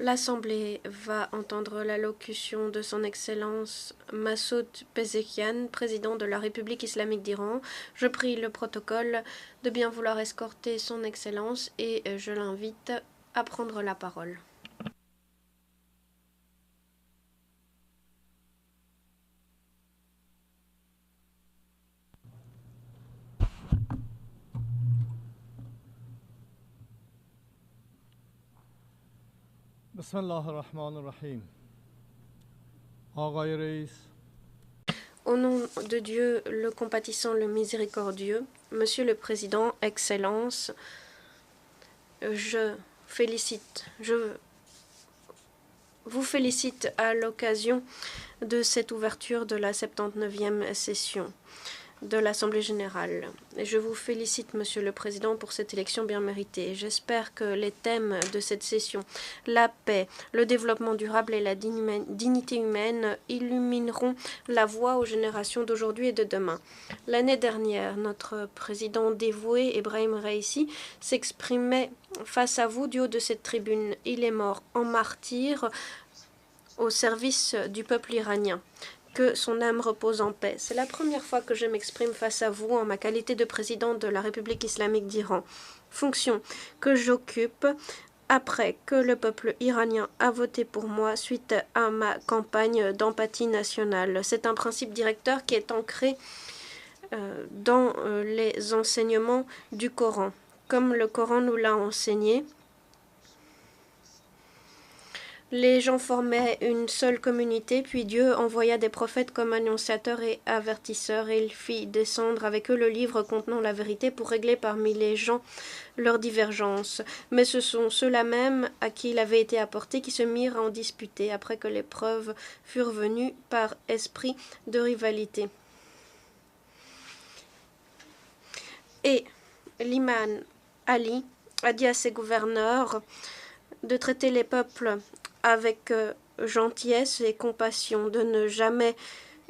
L'Assemblée va entendre l'allocution de son Excellence Massoud Pezeshkian, président de la République islamique d'Iran. Je prie le protocole de bien vouloir escorter son Excellence et je l'invite à prendre la parole. Bismillah ar-Rahman ar-Rahim. Aghay Reis. Au nom de Dieu, le compatissant, le miséricordieux, Monsieur le Président, Excellence, je vous félicite à l'occasion de cette ouverture de la 79e session de l'Assemblée générale. Et je vous félicite, Monsieur le Président, pour cette élection bien méritée. J'espère que les thèmes de cette session, la paix, le développement durable et la dignité humaine, illumineront la voie aux générations d'aujourd'hui et de demain. L'année dernière, notre président dévoué, Ebrahim Raïssi, s'exprimait face à vous du haut de cette tribune. Il est mort en martyr au service du peuple iranien. Que son âme repose en paix. C'est la première fois que je m'exprime face à vous en ma qualité de président de la République islamique d'Iran, fonction que j'occupe après que le peuple iranien a voté pour moi suite à ma campagne d'empathie nationale. C'est un principe directeur qui est ancré dans les enseignements du Coran. Comme le Coran nous l'a enseigné, les gens formaient une seule communauté, puis Dieu envoya des prophètes comme annonciateurs et avertisseurs, et il fit descendre avec eux le livre contenant la vérité pour régler parmi les gens leurs divergences. Mais ce sont ceux-là même à qui il avait été apporté qui se mirent à en disputer après que les preuves furent venues par esprit de rivalité. Et l'imam Ali a dit à ses gouverneurs de traiter les peuples avec gentillesse et compassion, de ne jamais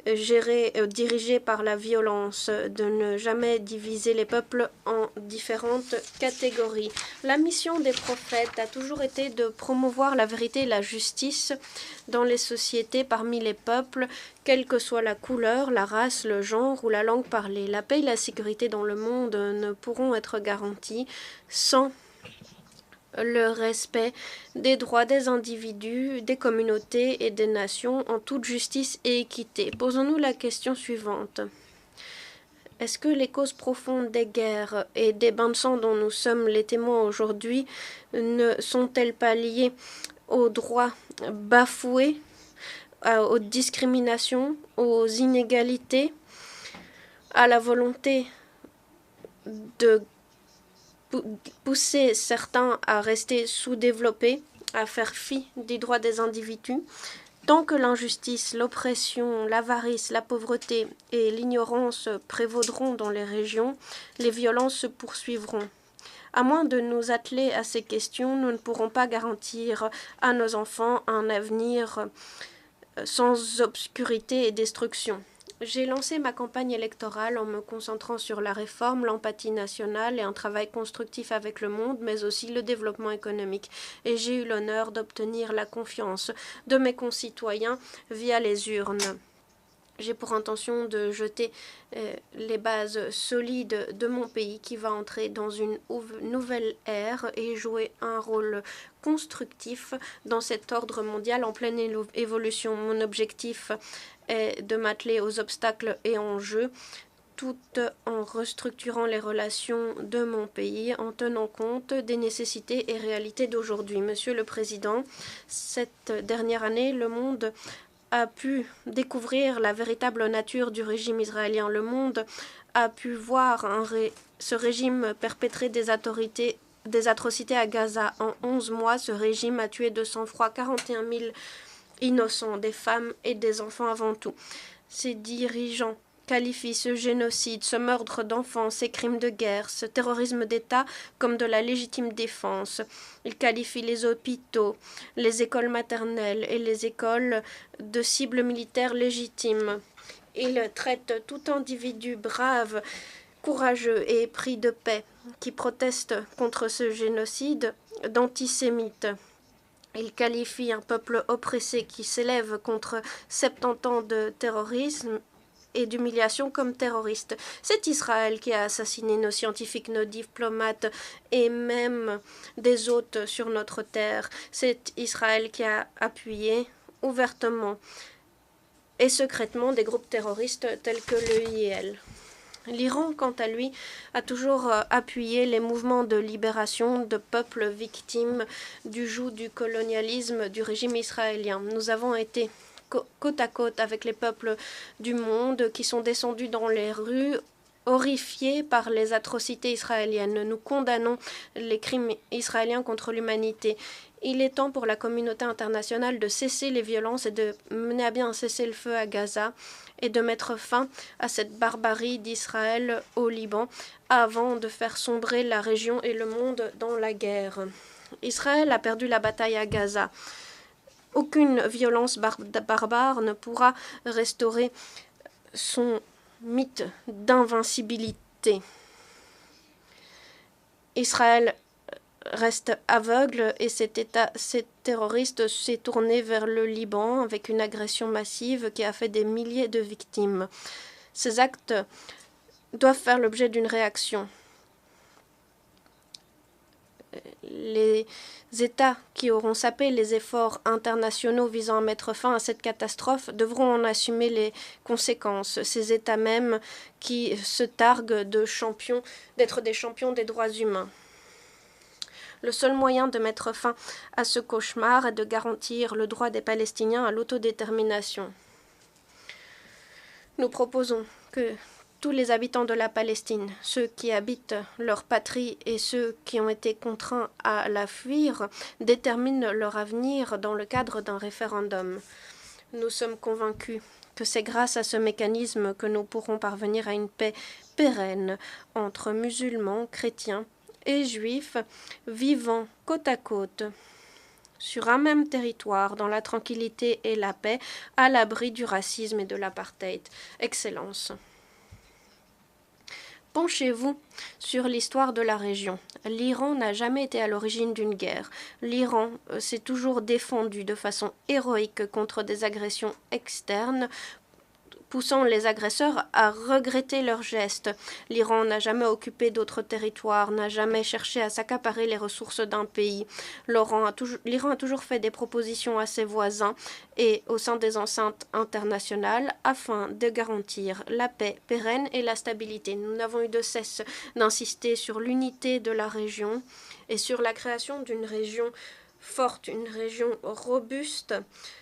diriger par la violence, de ne jamais diviser les peuples en différentes catégories. La mission des prophètes a toujours été de promouvoir la vérité et la justice dans les sociétés parmi les peuples, quelle que soit la couleur, la race, le genre ou la langue parlée. La paix et la sécurité dans le monde ne pourront être garanties sans le respect des droits des individus, des communautés et des nations en toute justice et équité. Posons-nous la question suivante. Est-ce que les causes profondes des guerres et des bains de sang dont nous sommes les témoins aujourd'hui ne sont-elles pas liées aux droits bafoués, aux discriminations, aux inégalités, à la volonté de pousser certains à rester sous-développés, à faire fi des droits des individus? Tant que l'injustice, l'oppression, l'avarice, la pauvreté et l'ignorance prévaudront dans les régions, les violences se poursuivront. À moins de nous atteler à ces questions, nous ne pourrons pas garantir à nos enfants un avenir sans obscurité et destruction. J'ai lancé ma campagne électorale en me concentrant sur la réforme, l'empathie nationale et un travail constructif avec le monde, mais aussi le développement économique. Et j'ai eu l'honneur d'obtenir la confiance de mes concitoyens via les urnes. J'ai pour intention de jeter les bases solides de mon pays qui va entrer dans une nouvelle ère et jouer un rôle constructif dans cet ordre mondial en pleine évolution. Mon objectif est de m'atteler aux obstacles et enjeux tout en restructurant les relations de mon pays, en tenant compte des nécessités et réalités d'aujourd'hui. Monsieur le Président, cette dernière année, le monde a pu découvrir la véritable nature du régime israélien. Le monde a pu voir ce régime perpétrer des atrocités à Gaza. En 11 mois, ce régime a tué de sang-froid 41 000 innocents, des femmes et des enfants avant tout. Ses dirigeants qualifient ce génocide, ce meurtre d'enfants, ces crimes de guerre, ce terrorisme d'État comme de la légitime défense. Ils qualifient les hôpitaux, les écoles maternelles et les écoles de cibles militaires légitimes. Ils traitent tout individu brave, courageux et épris de paix qui proteste contre ce génocide d'antisémites. Il qualifie un peuple oppressé qui s'élève contre 70 ans de terrorisme et d'humiliation comme terroriste. C'est Israël qui a assassiné nos scientifiques, nos diplomates et même des hôtes sur notre terre. C'est Israël qui a appuyé ouvertement et secrètement des groupes terroristes tels que l'EIL. L'Iran, quant à lui, a toujours appuyé les mouvements de libération de peuples victimes du joug du colonialisme du régime israélien. Nous avons été côte à côte avec les peuples du monde qui sont descendus dans les rues, horrifiés par les atrocités israéliennes. Nous condamnons les crimes israéliens contre l'humanité. Il est temps pour la communauté internationale de cesser les violences et de mener à bien un cessez-le-feu à Gaza et de mettre fin à cette barbarie d'Israël au Liban avant de faire sombrer la région et le monde dans la guerre. Israël a perdu la bataille à Gaza. Aucune violence barbare ne pourra restaurer son mythe d'invincibilité. Israël reste aveugle et cet terroriste s'est tourné vers le Liban avec une agression massive qui a fait des milliers de victimes. Ces actes doivent faire l'objet d'une réaction. Les États qui auront sapé les efforts internationaux visant à mettre fin à cette catastrophe devront en assumer les conséquences. Ces États mêmes qui se targuent d'être des champions des droits humains. Le seul moyen de mettre fin à ce cauchemar est de garantir le droit des Palestiniens à l'autodétermination. Nous proposons que tous les habitants de la Palestine, ceux qui habitent leur patrie et ceux qui ont été contraints à la fuir, déterminent leur avenir dans le cadre d'un référendum. Nous sommes convaincus que c'est grâce à ce mécanisme que nous pourrons parvenir à une paix pérenne entre musulmans, chrétiens et juifs vivant côte à côte sur un même territoire, dans la tranquillité et la paix, à l'abri du racisme et de l'apartheid. Excellence. Penchez-vous sur l'histoire de la région. L'Iran n'a jamais été à l'origine d'une guerre. L'Iran s'est toujours défendu de façon héroïque contre des agressions externes, poussant les agresseurs à regretter leurs gestes. L'Iran n'a jamais occupé d'autres territoires, n'a jamais cherché à s'accaparer les ressources d'un pays. L'Iran a toujours fait des propositions à ses voisins et au sein des enceintes internationales afin de garantir la paix pérenne et la stabilité. Nous n'avons eu de cesse d'insister sur l'unité de la région et sur la création d'une région forte, une région robuste,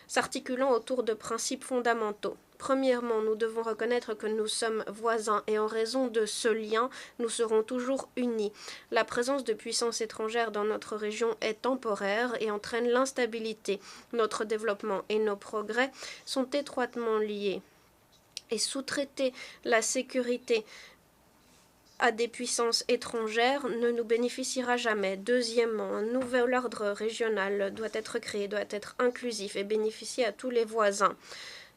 s'articulant autour de principes fondamentaux. Premièrement, nous devons reconnaître que nous sommes voisins et en raison de ce lien, nous serons toujours unis. La présence de puissances étrangères dans notre région est temporaire et entraîne l'instabilité. Notre développement et nos progrès sont étroitement liés. Et sous-traiter la sécurité à des puissances étrangères ne nous bénéficiera jamais. Deuxièmement, un nouvel ordre régional doit être créé, doit être inclusif et bénéficier à tous les voisins.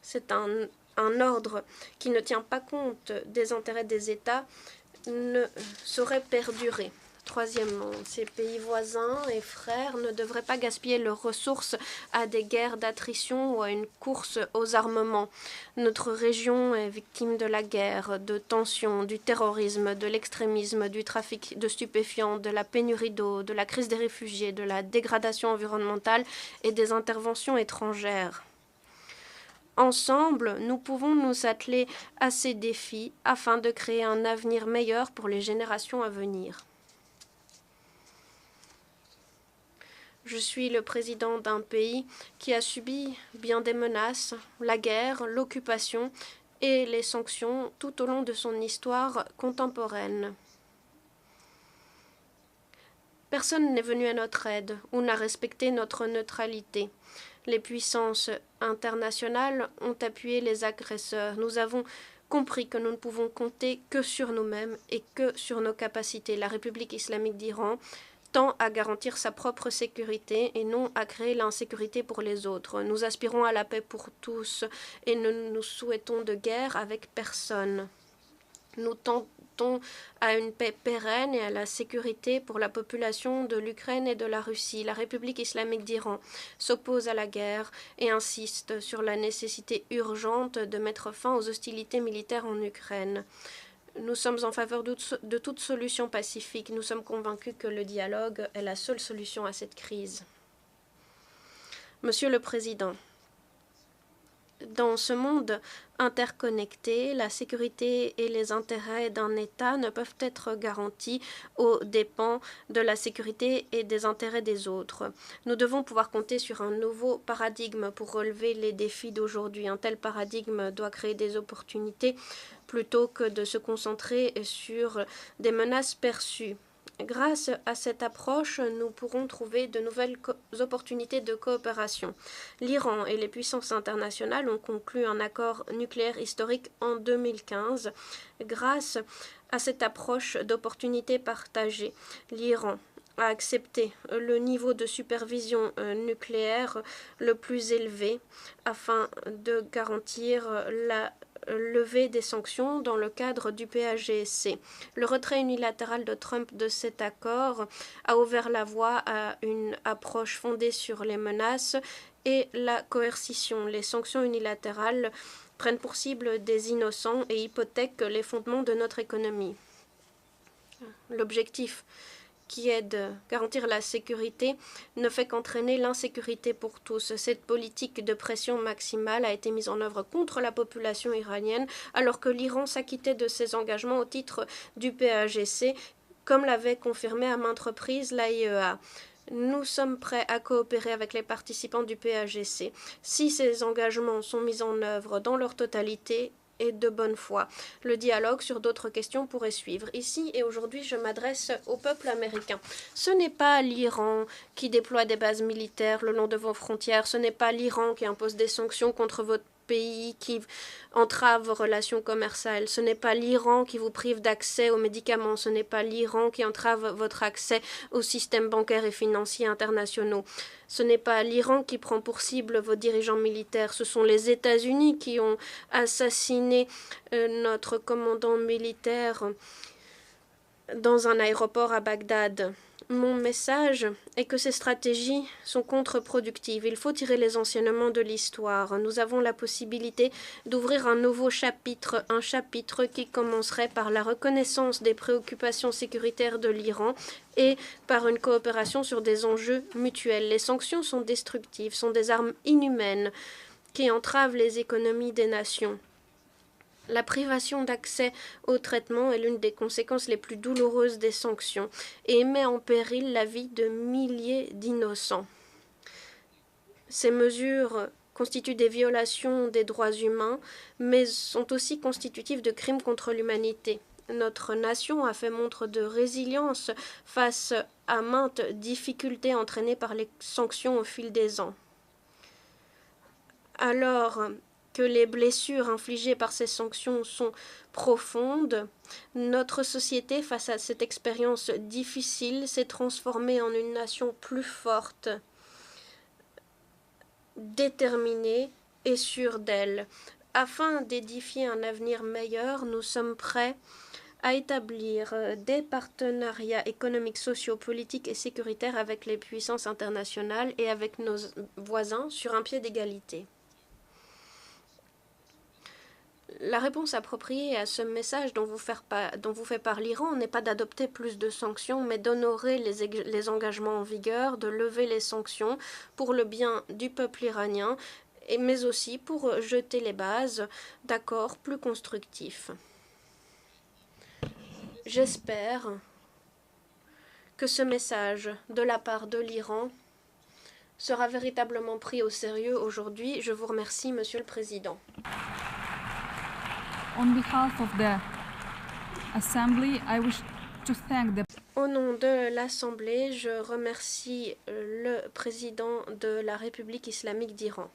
C'est un ordre qui ne tient pas compte des intérêts des États ne saurait perdurer. Troisièmement, ces pays voisins et frères ne devraient pas gaspiller leurs ressources à des guerres d'attrition ou à une course aux armements. Notre région est victime de la guerre, de tensions, du terrorisme, de l'extrémisme, du trafic de stupéfiants, de la pénurie d'eau, de la crise des réfugiés, de la dégradation environnementale et des interventions étrangères. Ensemble, nous pouvons nous atteler à ces défis afin de créer un avenir meilleur pour les générations à venir. Je suis le président d'un pays qui a subi bien des menaces, la guerre, l'occupation et les sanctions tout au long de son histoire contemporaine. Personne n'est venu à notre aide ou n'a respecté notre neutralité. Les puissances internationales ont appuyé les agresseurs. Nous avons compris que nous ne pouvons compter que sur nous-mêmes et que sur nos capacités. La République islamique d'Iran tend à garantir sa propre sécurité et non à créer l'insécurité pour les autres. Nous aspirons à la paix pour tous et ne nous souhaitons de guerre avec personne. Nous tentons à une paix pérenne et à la sécurité pour la population de l'Ukraine et de la Russie. La République islamique d'Iran s'oppose à la guerre et insiste sur la nécessité urgente de mettre fin aux hostilités militaires en Ukraine. Nous sommes en faveur de toute solution pacifique. Nous sommes convaincus que le dialogue est la seule solution à cette crise. Monsieur le Président, dans ce monde interconnecté, la sécurité et les intérêts d'un État ne peuvent être garantis aux dépens de la sécurité et des intérêts des autres. Nous devons pouvoir compter sur un nouveau paradigme pour relever les défis d'aujourd'hui. Un tel paradigme doit créer des opportunités plutôt que de se concentrer sur des menaces perçues. Grâce à cette approche, nous pourrons trouver de nouvelles opportunités de coopération. L'Iran et les puissances internationales ont conclu un accord nucléaire historique en 2015. Grâce à cette approche d'opportunités partagées, l'Iran a accepté le niveau de supervision nucléaire le plus élevé afin de garantir la levée des sanctions dans le cadre du PAGSC. Le retrait unilatéral de Trump de cet accord a ouvert la voie à une approche fondée sur les menaces et la coercition. Les sanctions unilatérales prennent pour cible des innocents et hypothèquent les fondements de notre économie. L'objectif, qui est de garantir la sécurité, ne fait qu'entraîner l'insécurité pour tous. Cette politique de pression maximale a été mise en œuvre contre la population iranienne, alors que l'Iran s'acquittait de ses engagements au titre du PAGC, comme l'avait confirmé à maintes reprises l'AIEA. Nous sommes prêts à coopérer avec les participants du PAGC si ces engagements sont mis en œuvre dans leur totalité et de bonne foi. Le dialogue sur d'autres questions pourrait suivre. Ici et aujourd'hui, je m'adresse au peuple américain. Ce n'est pas l'Iran qui déploie des bases militaires le long de vos frontières. Ce n'est pas l'Iran qui impose des sanctions contre votre pays, qui entrave vos relations commerciales. Ce n'est pas l'Iran qui vous prive d'accès aux médicaments. Ce n'est pas l'Iran qui entrave votre accès aux systèmes bancaires et financiers internationaux. Ce n'est pas l'Iran qui prend pour cible vos dirigeants militaires. Ce sont les États-Unis qui ont assassiné notre commandant militaire dans un aéroport à Bagdad. Mon message est que ces stratégies sont contre-productives. Il faut tirer les enseignements de l'histoire. Nous avons la possibilité d'ouvrir un nouveau chapitre, un chapitre qui commencerait par la reconnaissance des préoccupations sécuritaires de l'Iran et par une coopération sur des enjeux mutuels. Les sanctions sont destructives, sont des armes inhumaines qui entravent les économies des nations. La privation d'accès au traitement est l'une des conséquences les plus douloureuses des sanctions et met en péril la vie de milliers d'innocents. Ces mesures constituent des violations des droits humains, mais sont aussi constitutives de crimes contre l'humanité. Notre nation a fait montre de résilience face à maintes difficultés entraînées par les sanctions au fil des ans. Alors que les blessures infligées par ces sanctions sont profondes, notre société, face à cette expérience difficile, s'est transformée en une nation plus forte, déterminée et sûre d'elle. Afin d'édifier un avenir meilleur, nous sommes prêts à établir des partenariats économiques, sociaux, politiques et sécuritaires avec les puissances internationales et avec nos voisins sur un pied d'égalité. La réponse appropriée à ce message dont vous fait part l'Iran n'est pas d'adopter plus de sanctions, mais d'honorer les engagements en vigueur, de lever les sanctions pour le bien du peuple iranien, mais aussi pour jeter les bases d'accords plus constructifs. J'espère que ce message de la part de l'Iran sera véritablement pris au sérieux aujourd'hui. Je vous remercie, Monsieur le Président. On behalf of the Assembly, I wish to thank the... Au nom de l'Assemblée, je remercie le président de la République islamique d'Iran.